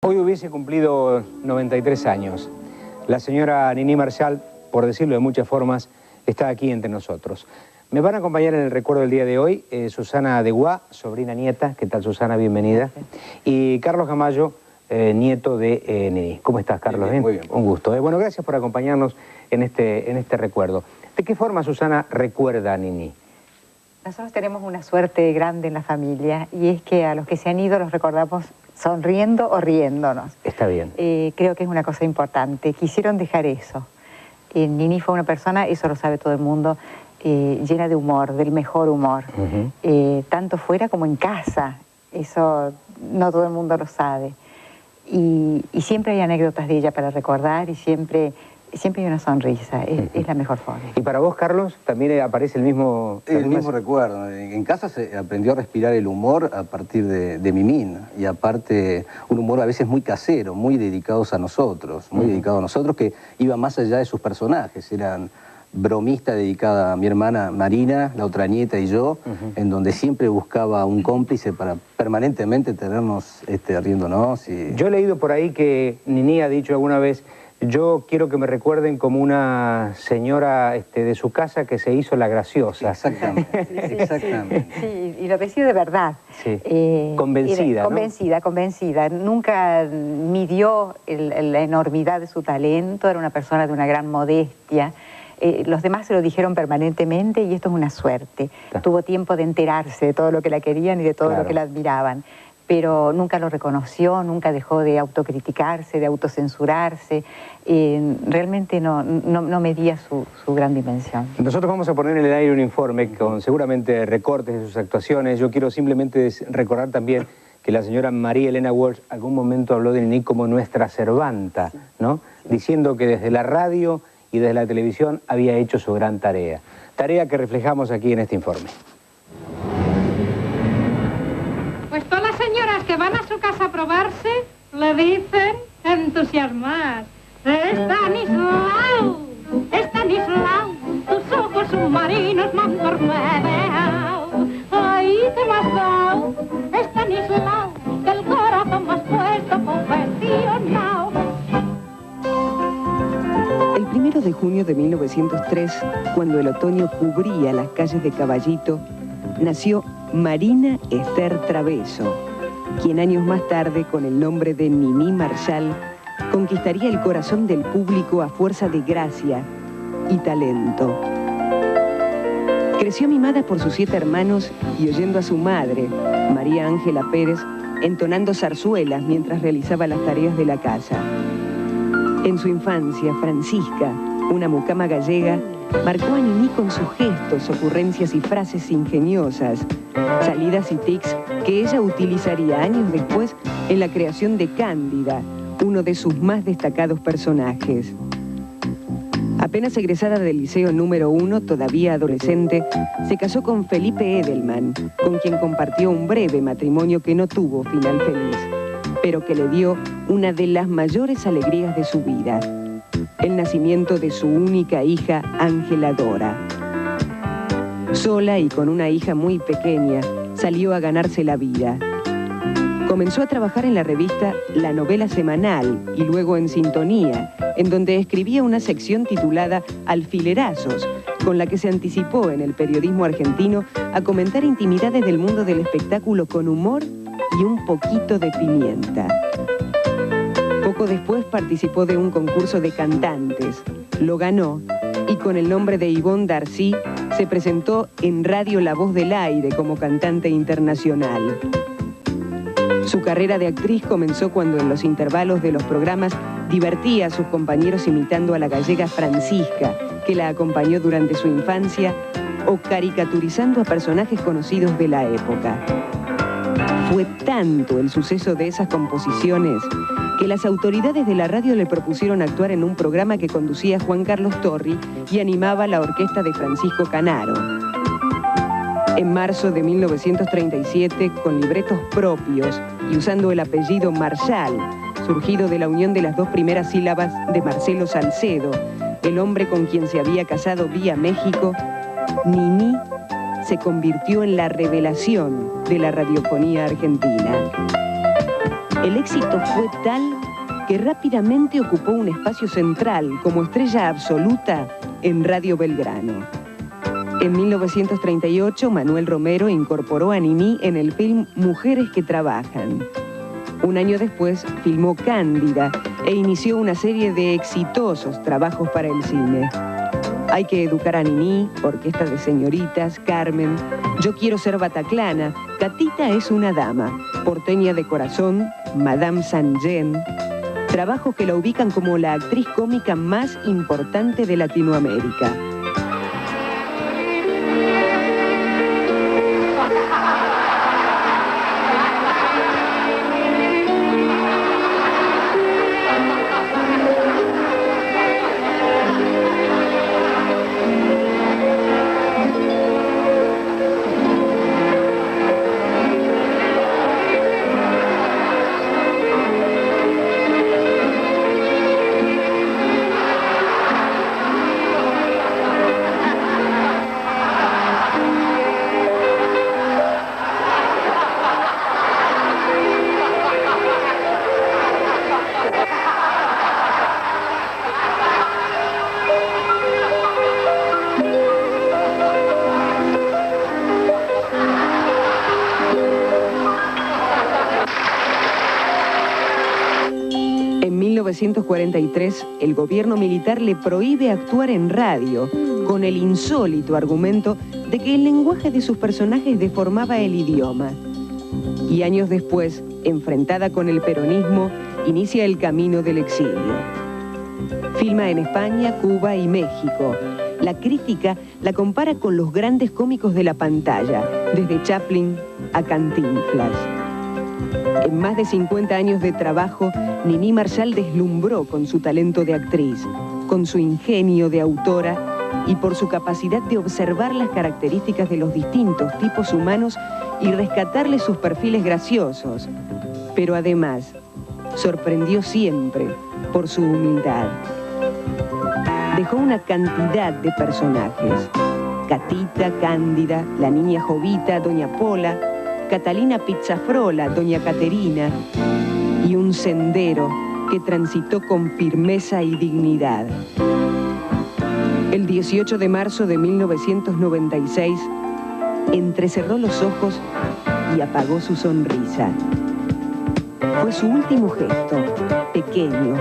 Hoy hubiese cumplido 93 años. La señora Nini Marshall, por decirlo de muchas formas, está aquí entre nosotros. Me van a acompañar en el recuerdo del día de hoy Susana Deguá, sobrina nieta. ¿Qué tal, Susana? Bienvenida. Y Carlos Gamayo, nieto de Nini. ¿Cómo estás, Carlos? Muy bien. Un gusto. Bueno, gracias por acompañarnos en este recuerdo. ¿De qué forma, Susana, recuerda a Nini? Nosotros tenemos una suerte grande en la familia y es que a los que se han ido los recordamos sonriendo o riéndonos. Está bien. Creo que es una cosa importante. Quisieron dejar eso. Nini fue una persona, eso lo sabe todo el mundo, llena de humor, del mejor humor. Tanto fuera como en casa. Eso no todo el mundo lo sabe. Y siempre hay anécdotas de ella para recordar y siempre hay una sonrisa, es la mejor forma. ¿Y para vos, Carlos, también aparece el mismo...? El mismo recuerdo. En casa se aprendió a respirar el humor a partir de Mimín. Y aparte, un humor a veces muy casero, muy dedicados a nosotros, que iba más allá de sus personajes. Eran bromista dedicada a mi hermana Marina, la otra nieta y yo, en donde siempre buscaba un cómplice para permanentemente tenernos riéndonos. Yo he leído por ahí que Nini ha dicho alguna vez: yo quiero que me recuerden como una señora de su casa que se hizo la graciosa. Exactamente, exactamente. Sí, y lo decía de verdad. Sí. Convencida, ¿no? Convencida. Nunca midió la enormidad de su talento, era una persona de una gran modestia. Los demás se lo dijeron permanentemente y esto es una suerte. Tuvo tiempo de enterarse de todo lo que la querían y de todo lo que la admiraban. Pero nunca lo reconoció, nunca dejó de autocriticarse, de autocensurarse. Realmente no medía su gran dimensión. Nosotros vamos a poner en el aire un informe con seguramente recortes de sus actuaciones. Yo quiero simplemente recordar también que la señora María Elena Walsh algún momento habló de Nini como nuestra servanta, ¿no? Diciendo que desde la radio y desde la televisión había hecho su gran tarea. Tarea que reflejamos aquí en este informe. Pues todas las señoras que van a su casa a probarse le dicen entusiasmadas: Estanislao, Estanislao, tus ojos submarinos me han torpedeado. Ahí te me has dado, Estanislao, que el corazón me has puesto confesionado. El 1 de junio de 1903, cuando el otoño cubría las calles de Caballito, nació Marina Esther Traveso, quien años más tarde, con el nombre de Nini Marshall, conquistaría el corazón del público a fuerza de gracia y talento. Creció mimada por sus 7 hermanos y oyendo a su madre, María Ángela Pérez, entonando zarzuelas mientras realizaba las tareas de la casa. En su infancia, Francisca, una mucama gallega, marcó a Nini con sus gestos, ocurrencias y frases ingeniosas, salidas y tics que ella utilizaría años después en la creación de Cándida, uno de sus más destacados personajes. Apenas egresada del Liceo número 1, todavía adolescente, se casó con Felipe Edelman, con quien compartió un breve matrimonio que no tuvo final feliz, pero que le dio una de las mayores alegrías de su vida: el nacimiento de su única hija, Ángela Dora. Sola y con una hija muy pequeña, salió a ganarse la vida. Comenzó a trabajar en la revista La Novela Semanal y luego en Sintonía, en donde escribía una sección titulada Alfilerazos, con la que se anticipó en el periodismo argentino a comentar intimidades del mundo del espectáculo con humor y un poquito de pimienta. Poco después participó de un concurso de cantantes, lo ganó y con el nombre de Yvonne Darcy se presentó en Radio La Voz del Aire como cantante internacional. Su carrera de actriz comenzó cuando en los intervalos de los programas divertía a sus compañeros imitando a la gallega Francisca, que la acompañó durante su infancia, o caricaturizando a personajes conocidos de la época. Fue tanto el suceso de esas composiciones que las autoridades de la radio le propusieron actuar en un programa que conducía Juan Carlos Torri y animaba la orquesta de Francisco Canaro. En marzo de 1937, con libretos propios y usando el apellido Marshall, surgido de la unión de las 2 primeras sílabas de Marcelo Salcedo, el hombre con quien se había casado vía México, Nini se convirtió en la revelación de la radiofonía argentina. El éxito fue tal que rápidamente ocupó un espacio central como estrella absoluta en Radio Belgrano. En 1938, Manuel Romero incorporó a Niní en el film Mujeres que Trabajan. Un año después, filmó Cándida e inició una serie de exitosos trabajos para el cine. Hay que educar a Niní, Orquesta de Señoritas, Carmen, Yo quiero ser Bataclana, Catita es una dama, Porteña de corazón, Madame Saint-Jean, trabajos que la ubican como la actriz cómica más importante de Latinoamérica. En 1943, el gobierno militar le prohíbe actuar en radio, con el insólito argumento de que el lenguaje de sus personajes deformaba el idioma. Y años después, enfrentada con el peronismo, inicia el camino del exilio. Filma en España, Cuba y México. La crítica la compara con los grandes cómicos de la pantalla, desde Chaplin a Cantinflas. En más de 50 años de trabajo, Niní Marshall deslumbró con su talento de actriz, con su ingenio de autora y por su capacidad de observar las características de los distintos tipos humanos y rescatarles sus perfiles graciosos. Pero además, sorprendió siempre por su humildad. Dejó una cantidad de personajes: Catita, Cándida, la niña Jovita, Doña Pola, Catalina Pizzafrola, Doña Caterina, y un sendero que transitó con firmeza y dignidad. El 18 de marzo de 1996, entrecerró los ojos y apagó su sonrisa. Fue su último gesto, pequeño,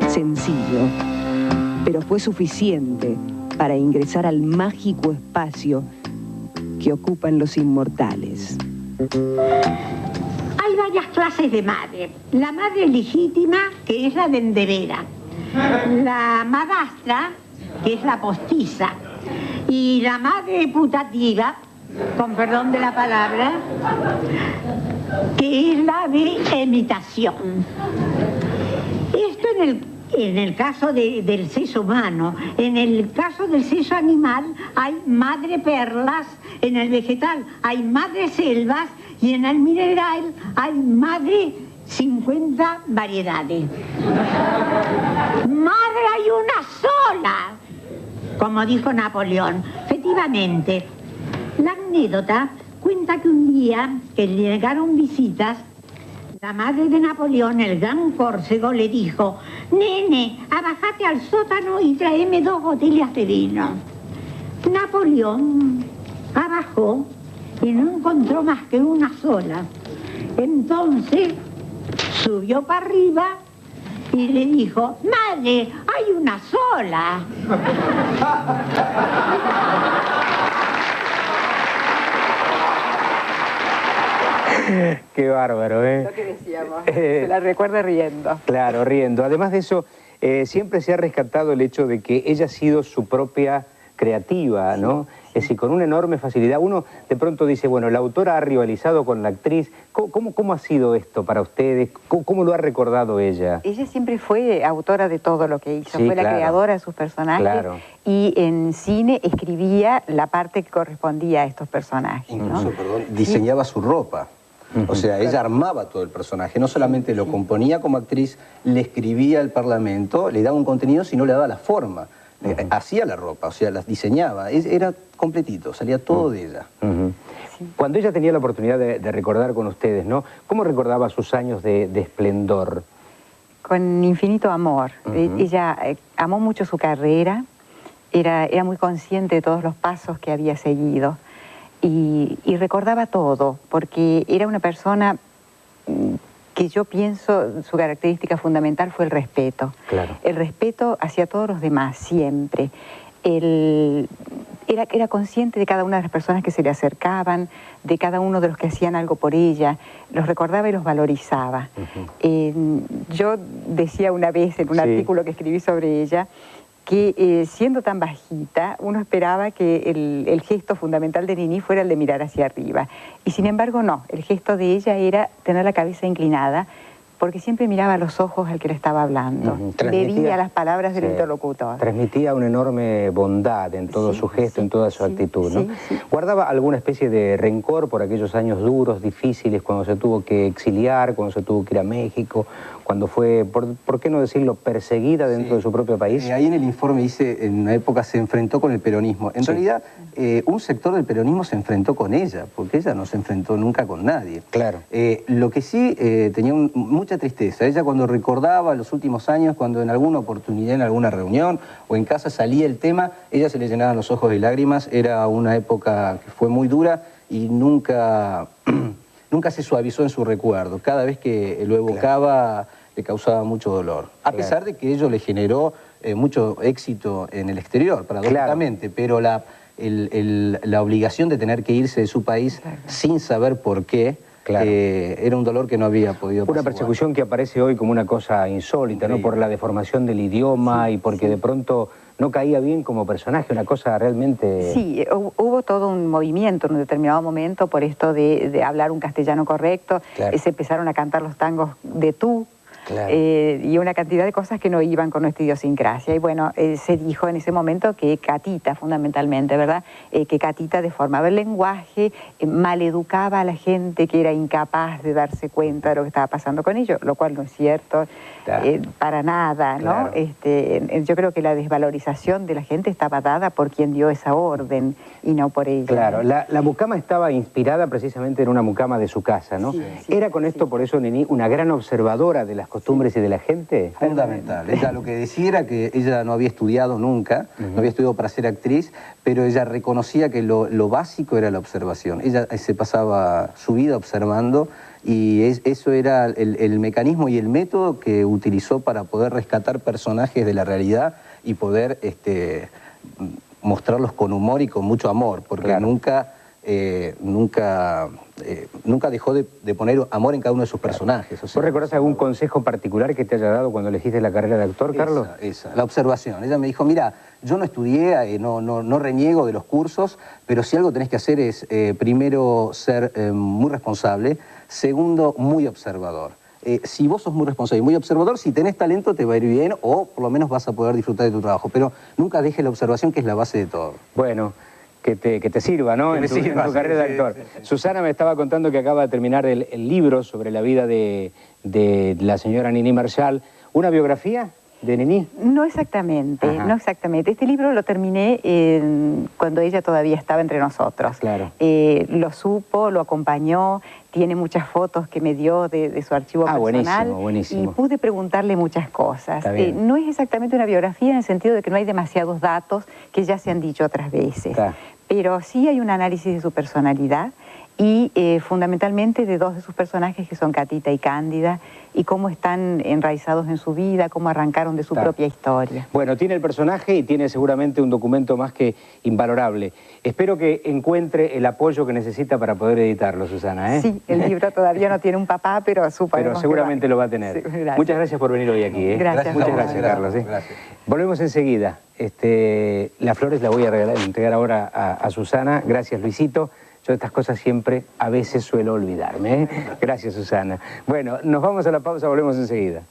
sencillo, pero fue suficiente para ingresar al mágico espacio que ocupan los inmortales. Hay varias clases de madre. La madre legítima, que es la denderera. La madrastra, que es la postiza. Y la madre putativa, con perdón de la palabra, que es la de imitación. Esto en el caso del sexo humano. En el caso del sexo animal hay madre perlas, en el vegetal hay madre selvas y en el mineral hay madre 50 variedades. Madre hay una sola, como dijo Napoleón. Efectivamente, la anécdota cuenta que un día que le llegaron visitas, la madre de Napoleón, el gran Córcego, le dijo: nene, abajate al sótano y tráeme 2 botellas de vino. Napoleón abajó y no encontró más que una sola. Entonces subió para arriba y le dijo: madre, hay una sola. Qué bárbaro, ¿eh? Lo que decíamos, se la recuerda riendo. Claro, riendo. Además de eso, siempre se ha rescatado el hecho de que ella ha sido su propia creativa, ¿no? Es decir, con una enorme facilidad. Uno de pronto dice, bueno, la autora ha rivalizado con la actriz. ¿Cómo ha sido esto para ustedes? ¿Cómo lo ha recordado ella? Ella siempre fue autora de todo lo que hizo. Sí, fue la claro. creadora de sus personajes. Claro. Y en cine escribía la parte que correspondía a estos personajes, Incluso, ¿no? perdón, diseñaba su ropa. O sea, ella armaba todo el personaje, no solamente lo componía como actriz, le escribía al Parlamento, le daba un contenido, sino le daba la forma. hacía la ropa, o sea, las diseñaba, era completito, salía todo de ella. Cuando ella tenía la oportunidad de recordar con ustedes, ¿no? ¿Cómo recordaba sus años de esplendor? Con infinito amor. Ella amó mucho su carrera, era muy consciente de todos los pasos que había seguido y recordaba todo, porque era una persona que yo pienso su característica fundamental fue el respeto. Claro. El respeto hacia todos los demás, siempre. Era consciente de cada una de las personas que se le acercaban, de cada uno de los que hacían algo por ella, los recordaba y los valorizaba. Yo decía una vez en un artículo que escribí sobre ella, que siendo tan bajita, uno esperaba que el gesto fundamental de Nini fuera el de mirar hacia arriba. Y sin embargo no, el gesto de ella era tener la cabeza inclinada, porque siempre miraba a los ojos al que le estaba hablando. Bebía las palabras del interlocutor. Transmitía una enorme bondad en todo su gesto, en toda su actitud, ¿no? ¿Guardaba alguna especie de rencor por aquellos años duros, difíciles, cuando se tuvo que exiliar, cuando se tuvo que ir a México, cuando fue, por qué no decirlo, perseguida dentro de su propio país? Ahí en el informe dice, en una época se enfrentó con el peronismo. En realidad, un sector del peronismo se enfrentó con ella, porque ella no se enfrentó nunca con nadie. Claro. Lo que sí tenía mucha tristeza. Ella cuando recordaba los últimos años, cuando en alguna oportunidad, en alguna reunión o en casa salía el tema, ella se le llenaban los ojos de lágrimas. Era una época que fue muy dura y nunca se suavizó en su recuerdo. Cada vez que lo evocaba le causaba mucho dolor. A pesar de que ello le generó mucho éxito en el exterior, paradójicamente, pero la obligación de tener que irse de su país sin saber por qué, era un dolor que no había podido pasar. Una persecución que aparece hoy como una cosa insólita, ¿no? Por la deformación del idioma y porque de pronto no caía bien como personaje, una cosa realmente... Sí, hubo todo un movimiento en un determinado momento por esto de hablar un castellano correcto. Se empezaron a cantar los tangos de tú. Y una cantidad de cosas que no iban con nuestra idiosincrasia. Y bueno, se dijo en ese momento que Catita, fundamentalmente, ¿verdad? Que Catita deformaba el lenguaje, maleducaba a la gente que era incapaz de darse cuenta de lo que estaba pasando con ellos, lo cual no es cierto para nada, ¿no? Yo creo que la desvalorización de la gente estaba dada por quien dio esa orden y no por ella. Claro, la mucama estaba inspirada precisamente en una mucama de su casa, ¿no? ¿Era con esto, por eso, Nini, una gran observadora de las costumbres y de la gente? Fundamental. Ella lo que decía era que ella no había estudiado nunca, no había estudiado para ser actriz, pero ella reconocía que lo básico era la observación. Ella se pasaba su vida observando y eso era el mecanismo y el método que utilizó para poder rescatar personajes de la realidad y poder mostrarlos con humor y con mucho amor, porque nunca dejó de poner amor en cada uno de sus personajes. O sea, ¿vos recordás algún consejo particular que te haya dado cuando elegiste la carrera de actor, Carlos? La observación. Ella me dijo, mira, yo no estudié, no reniego de los cursos, pero si algo tenés que hacer es, primero, ser muy responsable, segundo, muy observador. Si vos sos muy responsable y muy observador, si tenés talento te va a ir bien o por lo menos vas a poder disfrutar de tu trabajo, pero nunca dejes la observación, que es la base de todo. Bueno, que te sirva, ¿no? En tu carrera de actor. Susana me estaba contando que acaba de terminar el libro sobre la vida de la señora Nini Marshall. ¿Una biografía de Nini? No exactamente, no exactamente. Este libro lo terminé cuando ella todavía estaba entre nosotros. Lo supo, lo acompañó, tiene muchas fotos que me dio de su archivo personal. Buenísimo. Y pude preguntarle muchas cosas. No es exactamente una biografía en el sentido de que no hay demasiados datos que ya se han dicho otras veces. Pero sí hay un análisis de su personalidad y fundamentalmente de dos de sus personajes que son Catita y Cándida y cómo están enraizados en su vida, cómo arrancaron de su propia historia. Bueno, tiene el personaje y tiene seguramente un documento más que invalorable. Espero que encuentre el apoyo que necesita para poder editarlo, Susana, Sí, el libro todavía no tiene un papá, pero suponemos seguramente lo va a tener. Sí, muchas gracias por venir hoy aquí. Gracias. Muchas gracias, Carlos. Gracias. Volvemos enseguida. Las flores las voy a entregar ahora a Susana. Gracias, Luisito. Yo estas cosas siempre, a veces suelo olvidarme. Gracias, Susana. Bueno, nos vamos a la pausa, volvemos enseguida.